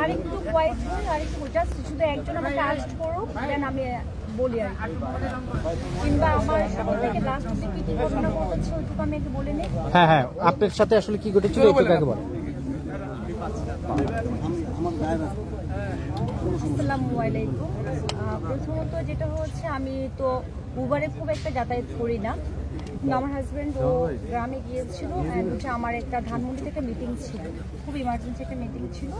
আরেকটু কোয়াইট হই, আরেকটু জাস্ট শুধু একজন আমাকে আস্ক করুক, দেন আমি বলি আর কিংবা আমার সামনে থেকে লাস্ট অব্দি কি ঘটনা ঘটেছে ওইটুকু আমি একটু বলে নিই। হ্যাঁ হ্যাঁ, আপনার সাথে আসলে কি ঘটেছিল একটু আগে বলেন। আসসালামু আলাইকুম। প্রথমত যেটা হচ্ছে, আমি তো উবারে খুব একটা যাতায়াত করি না, কিন্তু আমার হাজব্যান্ড ও গ্রামে গিয়েছিল অ্যান্ড হচ্ছে আমার একটা ধানমন্ডি থেকে মিটিং ছিল, খুব ইমার্জেন্সি একটা মিটিং ছিল।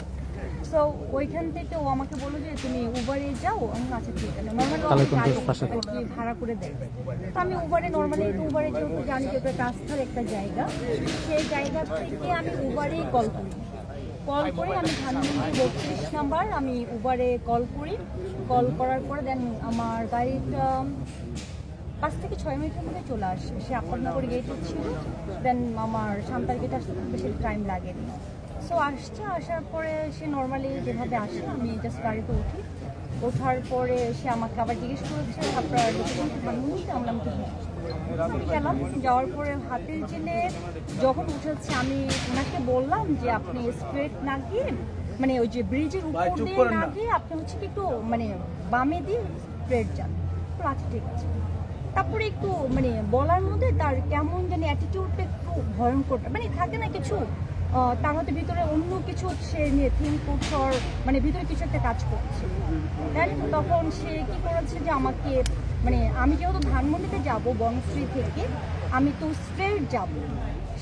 সো ওইখান থেকে ও আমাকে বললো যে তুমি উবারে যাও। আমি আচ্ছা ঠিক আছে, নর্মালি ভাড়া করে দেয়। তো আমি উবারে নর্মালি উবারে যেহেতু জানি যে ওটা রাস্তার একটা জায়গা, সেই জায়গা থেকে আমি উবারে কল করি। কল করে আমি ধানমন্ডি 32 নাম্বার আমি উবারে কল করি। কল করার পরে দেন আমার গাড়িটা 5 থেকে 6 মিনিটের মধ্যে চলে আসে। সে আপনার গেটে ছিল, দেন আমার সান্তার গেটে আসতে বেশি টাইম লাগেনি। সো আসছে, আসার পরে সে নর্মালি যেভাবে আসে আমি জাস্ট গাড়িতে উঠি। ওঠার পরে সে আমাকে আবার জিজ্ঞেস করেছে আপনার লোকেশন ধানমন্ডিতে। আমরা গেলাম, যাওয়ার পরে হাতের জেলে যখন উঠেছে আমি ওনাকে বললাম যে আপনি স্ট্রেট না গিয়ে মানে ওই যে ব্রিজের উপর দিয়ে না গিয়ে আপনি হচ্ছে কি একটু মানে বামে দিয়ে স্ট্রেট যান। তো আচ্ছা ঠিক আছে। তারপরে একটু মানে বলার মধ্যে তার কেমন জানি অ্যাটিটিউডটা একটু ভয়ঙ্কর, মানে থাকে না কিছু তার হয়তো ভিতরে অন্য কিছু সে নিয়ে থিঙ্ক করছে, মানে ভিতরে কিছু একটা কাজ করছে। দেন তখন সে কি করেছে যে আমাকে মানে আমি যেহেতু ধানমন্ডিতে যাব বনশ্রী থেকে, আমি তো স্ট্রেট যাব,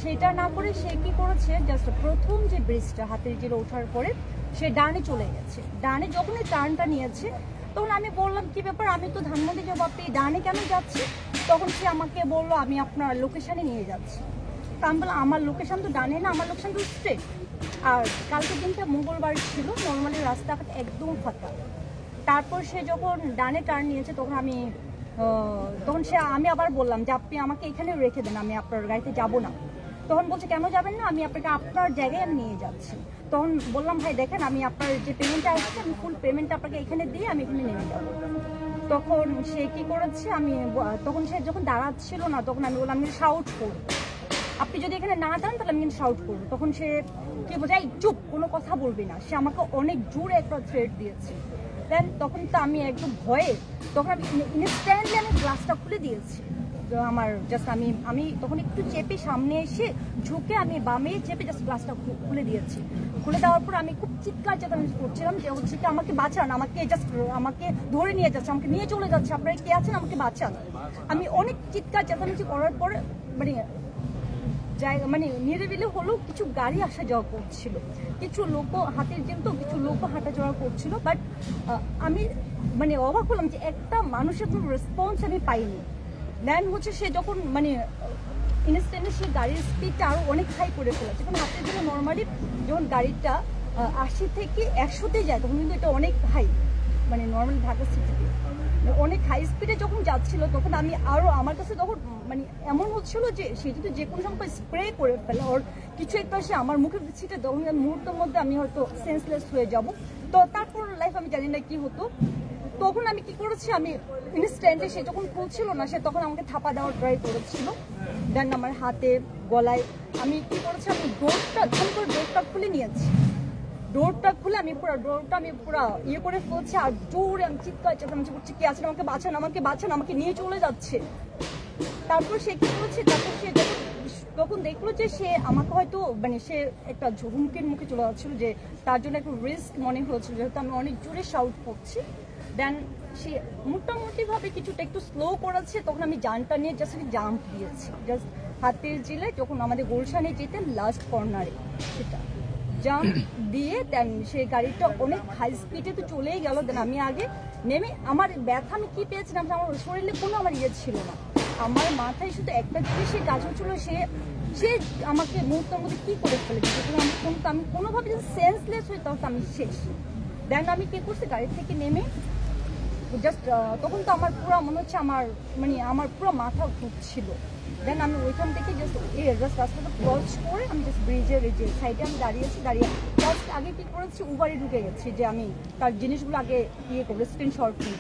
সেটা না করে সে কি করেছে জাস্ট প্রথম যে ব্রিজটা হাতের জেলে ওঠার পরে সে ডানে চলে গেছে। ডানে যখন এই টার্নটা নিয়েছে তখন আমি বললাম কি ব্যাপার, আমি তো ধানমন্ডি যাবো, আপনি ডানে কেন যাচ্ছি? তখন সে আমাকে বললো আমি আপনার লোকেশানে নিয়ে যাচ্ছি। তা আমি বললাম আমার লোকেশান তো ডানে না, আমার লোকেশান তো স্ট্রেট। আর কালকে দিনটা মঙ্গলবার ছিল, নর্মালি রাস্তাঘাট একদম ফাঁকা। তারপর সে যখন ডানে টার্ন নিয়েছে তখন আমি আবার বললাম যে আপনি আমাকে এখানে রেখে দেন, আমি আপনার গাড়িতে যাব না। তখন বলছে কেন যাবেন না, আমি আপনাকে আপনার জায়গায় আমি নিয়ে যাচ্ছি। তখন বললাম ভাই দেখেন, আমি আপনার যে পেমেন্টটা আসছে আমি ফুল পেমেন্টটা আপনাকে এখানে দিয়ে আমি এখানে নেমে যাবো। তখন সে কি করেছে, তখন সে যখন দাঁড়াচ্ছিল না তখন আমি বললাম আমি শাউট করব, আপনি যদি এখানে না দাঁড়ান তাহলে আমি শাউট করবো। তখন সে কি বলছে এই চুপ, কোনো কথা বলবি না। সে আমাকে অনেক জোরে একটা থ্রেট দিয়েছে। দেন তখন তো আমি একদম ভয়ে তখন আমি ইনস্ট্যান্টলি আমি গ্লাসটা খুলে দিয়েছি। আমার জাস্ট আমি তখন একটু চেপে সামনে এসে ঝুঁকে আমি বামে চেপে জাস্ট গ্লাসটা খুলে দিয়েছি। খুলে দেওয়ার পর আমি খুব চিৎকার চেঁচামেচি করছিলাম যে হচ্ছে কি আমাকে বাঁচান, আমাকে ধরে নিয়ে যাচ্ছে, আমাকে নিয়ে চলে যাচ্ছে, আপনারা কে আছেন আমাকে বাঁচান। আমি অনেক চিৎকার চেঁচামেচি করার পরে মানে নিরিবিলি হলেও কিছু গাড়ি আসা যাওয়া করছিল, কিছু লোক হাতের জেল তো কিছু লোক হাঁটা যাওয়া করছিল। বাট আমি মানে অবাক হলাম যে একটা মানুষের কোনো রেসপন্স আমি পাইনি। দেন হচ্ছে সে যখন মানে ইনস্ট্যান্টলি সে গাড়ির স্পিডটা আরও অনেক হাই করে ফেলেছে, কারণ হাতের জন্য নর্মালি যখন গাড়িটা 80 থেকে 100-তে যায় তখন কিন্তু এটা অনেক হাই, মানে নর্মালি ঢাকা সিটিতে অনেক হাই স্পিডে যখন যাচ্ছিল তখন আমি আরও আমার কাছে তখন মানে এমন হচ্ছিল যে সে যদি যে কোনো সময় স্প্রে করে ফেলে ওর কিছু একটা সে আমার মুখে ছিটে তখন মুহূর্তের মধ্যে আমি হয়তো সেন্সলেস হয়ে যাব। তো তারপর লাইফ আমি জানি না কি হতো। তখন আমি কি করেছি, আমি ইনস্ট্যান্টলি সে যখন খুলছিল না সে তখন আমাকে থাপা দেওয়ার ট্রাই করেছিল। দেন আমার হাতে গলায় আমি কি করেছি, আমি ডোরটা খুলে নিয়েছি। ডোরটা খুলে আমি পুরো ইয়ে করে ফেলছি আর জোরে আমি চিৎকার চেঁচামেচি করছি কে আছেন আমাকে বাঁচান, আমাকে নিয়ে চলে যাচ্ছে। তারপর সে কি করেছে, তারপর সে তখন দেখলো যে সে আমাকে হয়তো মানে সে একটা হুমকির মুখে চলে যাচ্ছিল, যে তার জন্য একটু রিস্ক মনে হয়েছিল যেহেতু আমি অনেক জোরে শাউট করছি। দেন সে মোটামুটিভাবে কিছুটা একটু স্লো করেছে, তখন আমি জানটা নিয়ে জাস্ট জাম্প দিয়েছি, জাস্ট হাতের জেলে যখন আমাদের গুলশানে যেতে লাস্ট কর্নারে সেটা জাম্প দিয়ে দেন সে গাড়িটা অনেক হাই স্পিডে তো চলেই গেল। দেন আমি আগে নেমে আমার ব্যথা আমি কি পেয়েছিলাম, আমার শরীরে কোনো আমার ইয়ে ছিল না, আমার মাথায় শুধু একটা জিনিস সে কাজ হচ্ছিল, সে আমাকে মুহূর্তের মধ্যে কি করে ফেলেছে। আমি কোনোভাবে যদি সেন্সলেস হই তখন আমি শেষ। দেন আমি কি করছি, গাড়ি থেকে নেমে জাস্ট তখন তো আমার পুরো মনে হচ্ছে আমার পুরো মাথা ঘুরছিল। দেন আমি ওইখান থেকে জাস্ট রাস্তাটা ক্রস করে আমি জাস্ট ব্রিজের যে সাইডে আমি দাঁড়িয়ে জাস্ট আগে কি করেছি উবারে ঢুকে গেছি, যে আমি তার জিনিসগুলো আগে ইয়ে করবো স্ক্রিনশট নিয়ে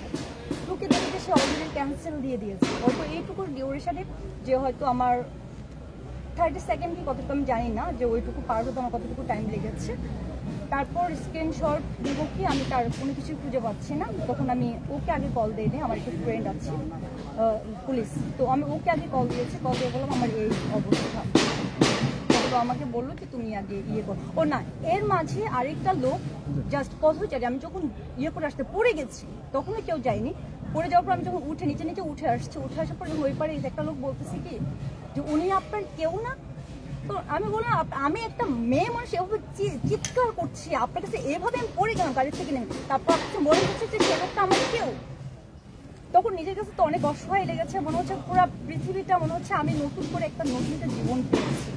ঢুকে দেখি যে সে অলরেডি ক্যান্সেল দিয়ে দিয়েছে। হয়তো এইটুকুর ডিউরেশনে যে হয়তো আমার 30 সেকেন্ড কি কতটুকু আমি জানি না, যে ওইটুকু পার হতে আমার কতটুকু টাইম লেগেছে। তারপর স্ক্রিনশট দিব কি আমি তার কোনো কিছু খুঁজে পাচ্ছি না, তখন আমি ওকে আগে কল দিই, আমার একটা ফ্রেন্ড আছে পুলিশ, তো আমি ওকে আগে কল দিয়েছি, কল দিয়ে বললাম আমার এই অবস্থা। তো আমাকে বললো কি তুমি আগে ইয়ে করো। ও না, এর মাঝে আরেকটা লোক জাস্ট পথচারী, আমি যখন ইয়ে করে আসতে পড়ে গেছি তখনও কেউ যায়নি, পড়ে যাওয়ার পর আমি যখন উঠে নিচে উঠে আসার পর যখন ওই পারে একটা লোক বলতেছে কি যে উনি আপনার কেউ না। তো আমি বললাম আমি একটা মেয়ে মানুষ এভাবে চিৎকার করছি, আপনার কাছে এভাবে আমি পড়ে গেলাম গাড়ি থেকে নেমে, তারপর আপনি মনে হচ্ছে যে সে লোকটা আমার কেউ। তখন নিজের কাছে তো অনেক অসহায় লেগেছে, মনে হচ্ছে পুরো পৃথিবীটা মনে হচ্ছে আমি নতুন করে একটা নতুন একটা জীবন পেয়েছি।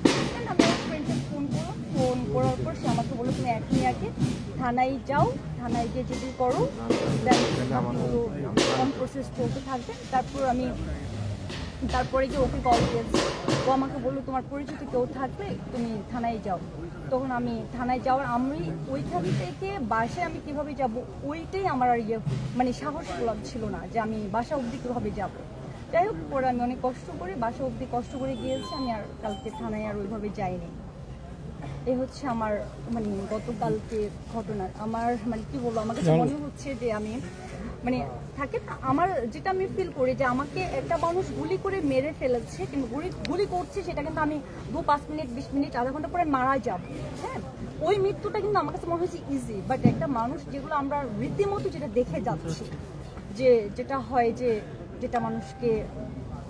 আমি আমার ফ্রেন্ডকে ফোন করলাম, ফোন করার পর সে আমাকে বললো তুমি এখনই আগে থানায় যাও, থানায় গিয়ে যদি করো দেন প্রসেস চলতে থাকবে। তারপরে গিয়ে ওকে কল দিয়েছি, ও আমাকে বললো তোমার পরিচিত কেউ থাকবে তুমি থানায় যাও। তখন আমি থানায় যাওয়ার, আমি ওইখান থেকে বাসায় আমি কীভাবে যাব ওইটাই আমার আর ইয়ে মানে সাহস ছিল না যে আমি বাসা অবধি কীভাবে যাবো। যাই হোক, পরে আমি অনেক কষ্ট করে বাসা অবধি কষ্ট করে গিয়েছি, আমি আর কালকে থানায় আর ওইভাবে যাইনি। এই হচ্ছে আমার মানে গতকালকে ঘটনা। আমার মানে কি বলবো, আমার কাছে মনে হচ্ছে যে আমি মানে থাকে না, আমার যেটা আমি ফিল করি যে আমাকে একটা মানুষ গুলি করে মেরে ফেলেছে, কিন্তু গুলি করছে সেটা কিন্তু আমি 2-5 মিনিট 20 মিনিট আধা ঘন্টা পরে মারা যাব। হ্যাঁ, ওই মৃত্যুটা কিন্তু আমার কাছে মনে হচ্ছে ইজি, বাট একটা মানুষ যেগুলো আমরা রীতিমতো যেটা দেখে যাচ্ছি, যে যেটা হয় যে যেটা মানুষকে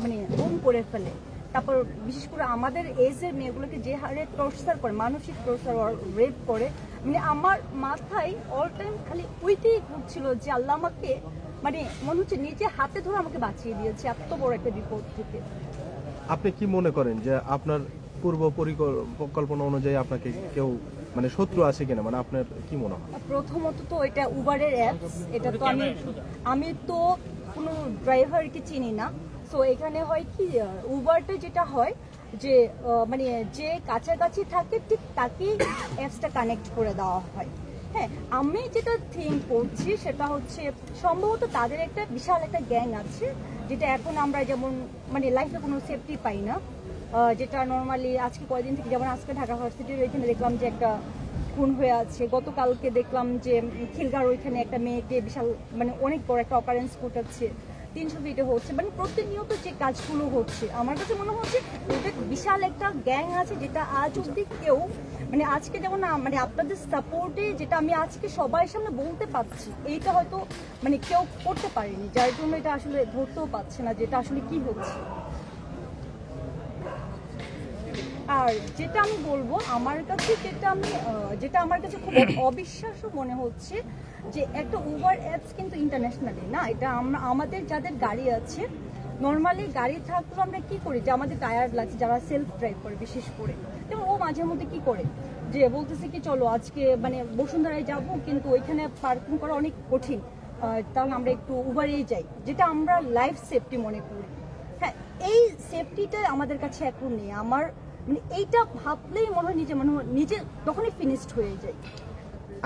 মানে গুম করে ফেলে, তারপর বিশেষ করে আমাদের এজের মেয়েগুলোকে যে হারে টর্চার করে, মানসিক টর্চার রেপ করে, মানে আমার মাথায় অল টাইম খালি ওইটাই ঘুরছিল যে আল্লাহ আমাকে মানে মনে হচ্ছে নিজে হাতে ধরে আমাকে বাঁচিয়ে দিয়েছে এত বড় একটা বিপদ থেকে। আপনি কি মনে করেন যে আপনার পূর্ব পরিকল্পনা অনুযায়ী আপনাকে কেউ মানে শত্রু আছে কিনা, মানে আপনার কি মনে হয়? প্রথমত তো এটা উবারের অ্যাপস, এটা তো আমি তো কোনো ড্রাইভারকে চিনি না। তো এখানে হয় কি উবারটা যেটা হয় যে মানে যে কাছাকাছি থাকে ঠিক তাকেই অ্যাপসটা কানেক্ট করে দেওয়া হয়। হ্যাঁ, আমি যেটা থিঙ্ক করছি সেটা হচ্ছে সম্ভবত তাদের একটা বিশাল একটা গ্যাং আছে, যেটা এখন আমরা যেমন মানে লাইফে কোনো সেফটি পাই না, যেটা নর্মালি আজকে কয়েকদিন থেকে, যেমন আজকে ঢাকা ভার্সিটির ওইখানে দেখলাম যে একটা খুন হয়ে আছে, গতকালকে দেখলাম যে খিলগাঁর ওইখানে একটা মেয়েকে বিশাল মানে অনেক বড় একটা অকারেন্স ঘটাচ্ছে, 300 ফিটে হচ্ছে, মানে প্রতিনিয়ত যে কাজগুলো হচ্ছে আমার কাছে মনে হচ্ছে ওদের বিশাল একটা গ্যাং আছে, যেটা আজ অব্দি কেউ মানে আজকে যেমন মানে আপনাদের সাপোর্টে যেটা আমি আজকে সবার সামনে বলতে পারছি, এইটা হয়তো মানে কেউ করতে পারেনি, যার জন্য এটা আসলে ধরতেও পারছে না যেটা আসলে কি হচ্ছে। আর যেটা আমি বলবো আমার কাছে যেটা আমার কাছে খুব অবিশ্বাস্য মনে হচ্ছে যে একটা উবার অ্যাপস কিন্তু ইন্টারন্যাশনালি না, এটা আমাদের যাদের গাড়ি আছে নর্মালি গাড়ি থাকলেও আমরা কি করি যে আমাদের টায়ার লাগছে, যারা সেলফ ড্রাইভ করে বিশেষ করে, যেমন ও মাঝে মধ্যে কি করে যে বলতেছে কি চলো আজকে মানে বসুন্ধরায় যাব, কিন্তু ওইখানে পার্কিং করা অনেক কঠিন, তাহলে আমরা একটু উবারেই যাই, যেটা আমরা লাইফ সেফটি মনে করি। হ্যাঁ, এই সেফটিটা আমাদের কাছে এখন নেই। আমার মানে এইটা ভাবলেই মনে হয় নিজে তখনই ফিনিশড হয়ে যায়।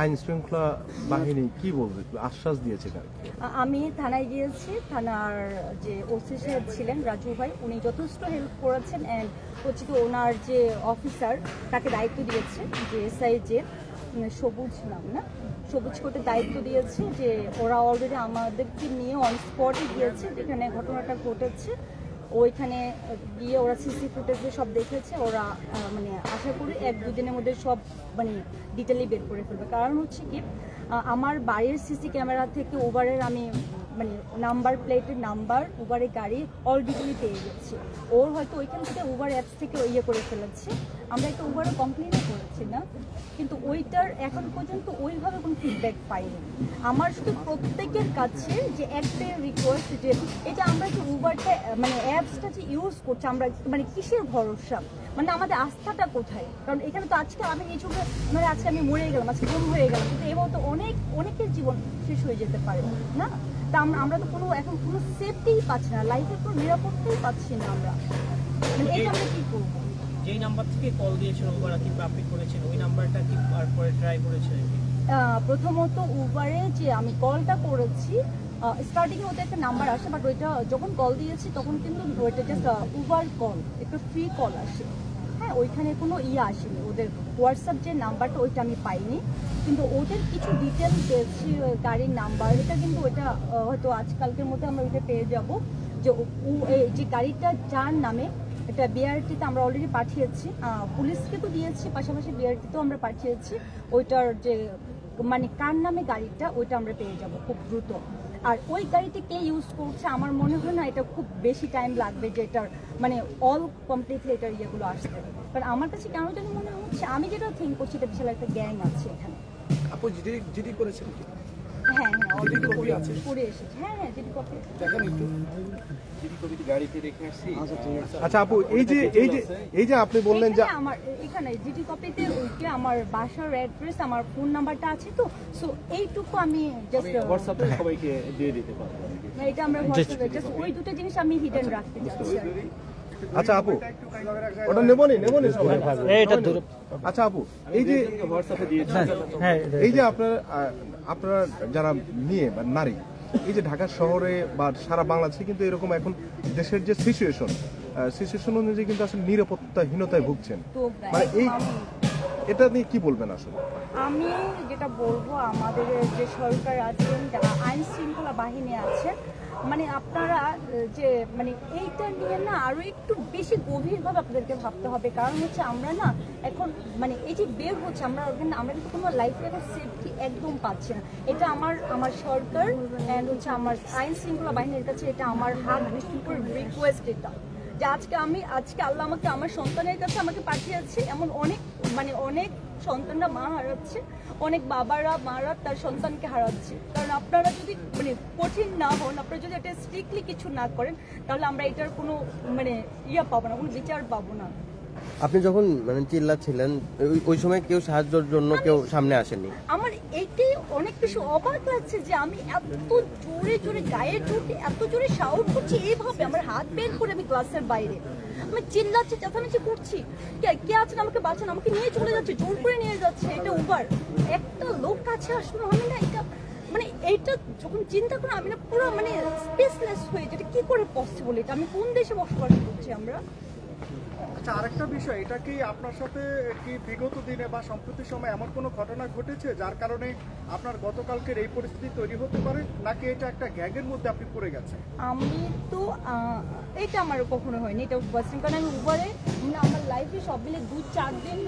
আইন শৃঙ্খলা বাহিনী কি বলবে, আশ্বাস দিয়েছে? আমি থানায় গিয়েছি, থানার যে ওসি সাহেব ছিলেন রাজু ভাই, উনি যথেষ্ট হেল্প করেছেন, অ্যান্ড হচ্ছে কি ওনার যে অফিসার তাকে দায়িত্ব দিয়েছে, যে এসআই যে সবুজ নাম না, সবুজ কোর্টের দায়িত্ব দিয়েছে যে ওরা অলরেডি আমাদেরকে নিয়ে অন স্পটে গিয়েছে যেখানে ঘটনাটা ঘটেছে, ওইখানে গিয়ে ওরা সিসি ফুটেজে সব দেখেছে, ওরা মানে আশা করি 1-2 দিনের মধ্যে সব মানে ডিটেইলি বের করে ফেলবে। কারণ হচ্ছে কি আমার বাড়ির সিসি ক্যামেরা থেকে উবারের আমি মানে নাম্বার প্লেটের নাম্বার উবারের গাড়ি অল ডিটেইলি পেয়ে গেছি, ওর হয়তো ওইখান থেকে উবার অ্যাপস থেকে ইয়ে করে ফেলেছে, আমরা একটা উবারে কমপ্লেনও করেছি না, কিন্তু ওইটার এখন পর্যন্ত ওইভাবে কোনো ফিডব্যাক পাইনি। আমার শুধু প্রত্যেকের কাছে যে একটাই রিকোয়েস্ট যে এটা আমরা যে উবারটা মানে অ্যাপসটা যে ইউজ করছি আমরা মানে কিসের ভরসা, মানে আমাদের আস্থাটা কোথায়? কারণ এখানে তো আজকে আমি নিজকে মানে আজকে আমি মরে গেলাম, আজকে গুম হয়ে গেলাম, কিন্তু এবার তো অনেকের জীবন শেষ হয়ে যেতে পারে না, তা আমরা তো এখন কোনো সেফটিই পাচ্ছি না, লাইফের কোনো নিরাপত্তাই পাচ্ছি না আমরা, মানে এটা আমরা কি করবো? যেই নাম্বার থেকে কল দিয়েছেন উবার কিংবা আপনি করেছেন ওই নাম্বারটা কি পরে ট্রাই করেছেন? প্রথমত উবারে যে আমি কলটা করেছি স্টার্টিংয়ে ওটা একটা নাম্বার আসে, বাট ওইটা যখন কল দিয়েছি তখন কিন্তু ওইটা জাস্ট উবার কল, একটা ফ্রি কল আসে, সময় ওইখানে কোনো আসেনি, ওদের হোয়াটসঅ্যাপ যে নাম্বারটা ওইটা আমি পাইনি, কিন্তু ওদের কিছু ডিটেল পেয়েছি, গাড়ির নাম্বার, এটা কিন্তু ওটা হয়তো আজকালকের মধ্যে আমরা ওইটা পেয়ে যাব যে যে গাড়িটা যার নামে, এটা বিআরটিতে আমরা অলরেডি পাঠিয়েছি, পুলিশকে তো দিয়েছি, পাশাপাশি বিআরটিতেও আমরা পাঠিয়েছি। ওইটার যে মানে কার নামে গাড়িটা ওইটা আমরা পেয়ে যাব খুব দ্রুত। আর ওই গাড়িটি কে ইউজ করছে আমার মনে হয় না এটা খুব বেশি টাইম লাগবে যে এটার মানে অল কমপ্লিটলি এটার ইয়েগুলো আসতে। কারণ আমার কাছে কেন জানি মনে হচ্ছে, আমি যেটা থিঙ্ক করছি এটা বিশাল একটা গ্যাং আছে এখানে। আপু জিডি করেছেন কি? হ্যাঁ অলরেডি কপি আছে? করে এসেছে। হ্যাঁ জিডি কপি দেখেন একটু জিডি কপি গাড়িতে রেখে আসছি। আচ্ছা আপু, এই যে আপনি বললেন যে আমার এখানে জিডি কপিতে ওইটা আমার বাসার অ্যাড্রেস, আমার ফোন নাম্বারটা আছে, তো সো এইটুকু আমি জাস্ট হোয়াটসঅ্যাপে সবাইকে দিয়ে দিতে পারবো। এটা আমরা হোয়াটসঅ্যাপে জাস্ট ওই দুটো জিনিস আমি হিডেন রাখতে চাচ্ছি। আচ্ছা আপু, ওটা নেবনি সবাই। এটা দূরে। আচ্ছা আপু, এই যে হোয়াটসঅ্যাপে দিয়ে হ্যাঁ এই যে আপনারা যারা মেয়ে বা নারী, এই যে ঢাকা শহরে বা সারা বাংলাদেশে কিন্তু এরকম এখন দেশের যে সিচুয়েশন অনুযায়ী কিন্তু আসলে নিরাপত্তাহীনতায় ভুগছেন, তো মানে এটা নিয়ে কি বলবেন আসলে? আমি যেটা বলবো, আমাদের যে সরকার আছেন, যারা আইন শৃঙ্খলা বাহিনী আছে, মানে আপনারা যে মানে এইটা নিয়ে না আরো একটু বেশি গভীরভাবে আপনাদেরকে ভাবতে হবে। কারণ হচ্ছে আমরা না এখন মানে এই যে বের হচ্ছে, আমরা কিন্তু কোনো লাইফে একটা সেফটি একদম পাচ্ছি না। এটা আমার সরকার অ্যান্ড হচ্ছে আমার আইন শৃঙ্খলা বাহিনীর কাছে এটা আমার হাত বৃষ্টির করে রিকোয়েস্ট, এটা যে আজকে আল্লাহ আমাকে আমার সন্তানের কাছে আমাকে পাঠিয়েছে। এমন অনেক সন্তানরা মা হারাচ্ছে, অনেক মারা তার সন্তানকে হারাচ্ছে। কারণ আপনারা যদি মানে কঠিন না হন, আপনারা যদি এটা স্ট্রিক্টলি কিছু না করেন, তাহলে আমরা এটার কোনো মানে পাবো না, কোনো বিচার পাবো না। আপনি যখন মানে চিল্লাচ্ছিলেন ওই সময় কেউ সাহায্যের জন্য কেউ সামনে আসেনি? আমার এইটাই অনেক বেশি অবাক লাগছে যে আমি এত জোরে গায়ে জোরে এত জোরে শাউট করছি, এইভাবে আমার হাত বের করে আমি ক্লাসের বাইরে আমি চিল্লাচ্ছি, চেঁচামেচি করছি, কে আছেন আমাকে বাঁচান, আমাকে নিয়ে চলে যাচ্ছে, জোর করে নিয়ে যাচ্ছে। এটা উবার, একটা লোক কাছে আসলো, আমি না এটা মানে এইটা যখন চিন্তা করি আমি না পুরো মানে স্পেসলেস হয়ে, যেটা কি করে পসিবল, এটা আমি কোন দেশে বসবাস করছি আমরা। আচ্ছা, আরেকটা বিষয়, এটা কি আপনার সাথে কি বিগত দিনে বা সম্প্রতি সময় এমন কোনো ঘটনা ঘটেছে যার কারণে আপনার গতকালকের এই পরিস্থিতি তৈরি হতে পারে, নাকি এটা একটা গ্যাংয়ের মধ্যে আপনি পড়ে গেছেন? আমি তো এটা আমার কখনো হয়নি, এটা কারণ আমি উবারে আমার লাইফে সব মিলে 2-4 দিন